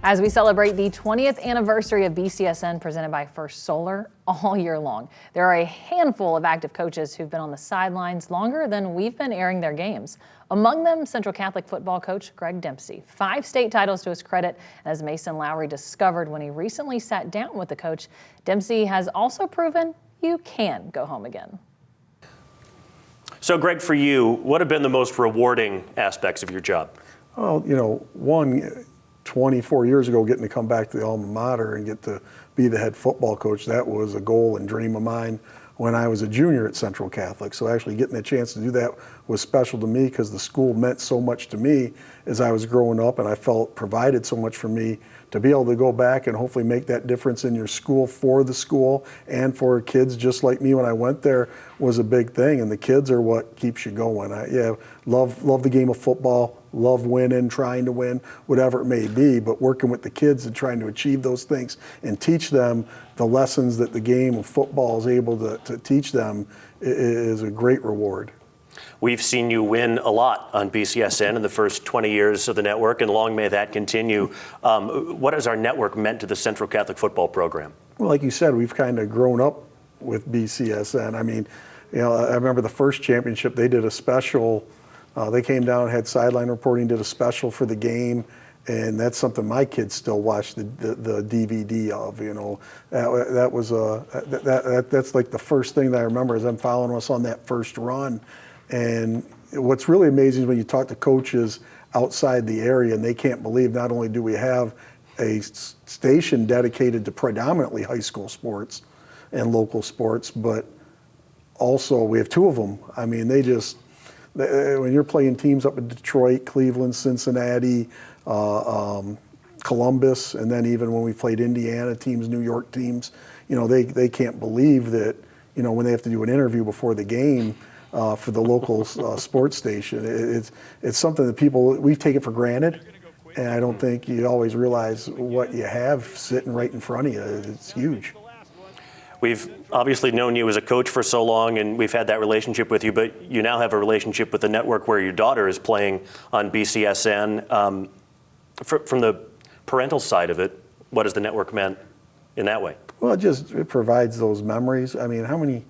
As we celebrate the 20th anniversary of BCSN presented by First Solar all year long, there are a handful of active coaches who've been on the sidelines longer than we've been airing their games. Among them, Central Catholic football coach Greg Dempsey. 5 state titles to his credit, as Mason Lowry discovered when he recently sat down with the coach. Dempsey has also proven you can go home again. So, Greg, for you, what have been the most rewarding aspects of your job? Well, one, 24 years ago, getting to come back to the alma mater and get to be the head football coach, that was a goal and dream of mine when I was a junior at Central Catholic. So actually getting a chance to do that was special to me because the school meant so much to me as I was growing up, and I felt provided so much for me to be able to go back and hopefully make that difference in your school for the school and for kids just like me when I went there was a big thing, and the kids are what keeps you going. Love the game of football, love winning, trying to win, whatever it may be, but working with the kids and trying to achieve those things and teach them the lessons that the game of football is able to teach them is a great reward. We've seen you win a lot on BCSN in the first 20 years of the network, and long may that continue. What has our network meant to the Central Catholic football program? Well, like you said, we've kind of grown up with BCSN. I mean, I remember the first championship, they did a special. They came down, had sideline reporting, did a special for the game, and that's something my kids still watch the DVD of. That's like the first thing that I remember is them following us on that first run. And what's really amazing is when you talk to coaches outside the area, and they can't believe not only do we have a station dedicated to predominantly high school sports and local sports, but also we have 2 of them. I mean, when you're playing teams up in Detroit, Cleveland, Cincinnati, Columbus, and then even when we played Indiana teams, New York teams, they can't believe that, when they have to do an interview before the game for the local sports station, it's something that we take it for granted, and I don't think you always realize what you have sitting right in front of you. It's huge. We've obviously known you as a coach for so long, and we've had that relationship with you, but you now have a relationship with the network where your daughter is playing on BCSN. From the parental side of it, what has the network meant in that way? Well, it provides those memories. I mean, how many,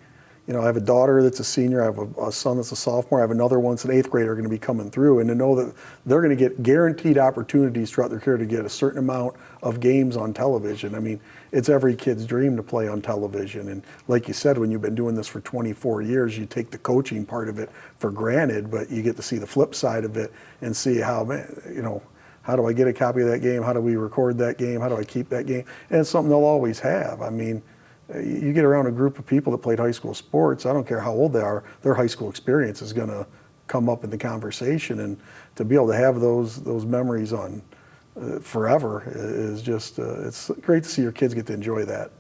I have a daughter that's a senior, I have a son that's a sophomore, I have another one that's an 8th grader going to be coming through, and to know that they're going to get guaranteed opportunities throughout their career to get a certain amount of games on television. I mean, it's every kid's dream to play on television. And like you said, when you've been doing this for 24 years, you take the coaching part of it for granted, but you get to see the flip side of it and see how do I get a copy of that game? How do we record that game? How do I keep that game? And it's something they'll always have. I mean, you get around a group of people that played high school sports, I don't care how old they are, their high school experience is going to come up in the conversation. And to be able to have those memories on forever is just, it's great to see your kids get to enjoy that.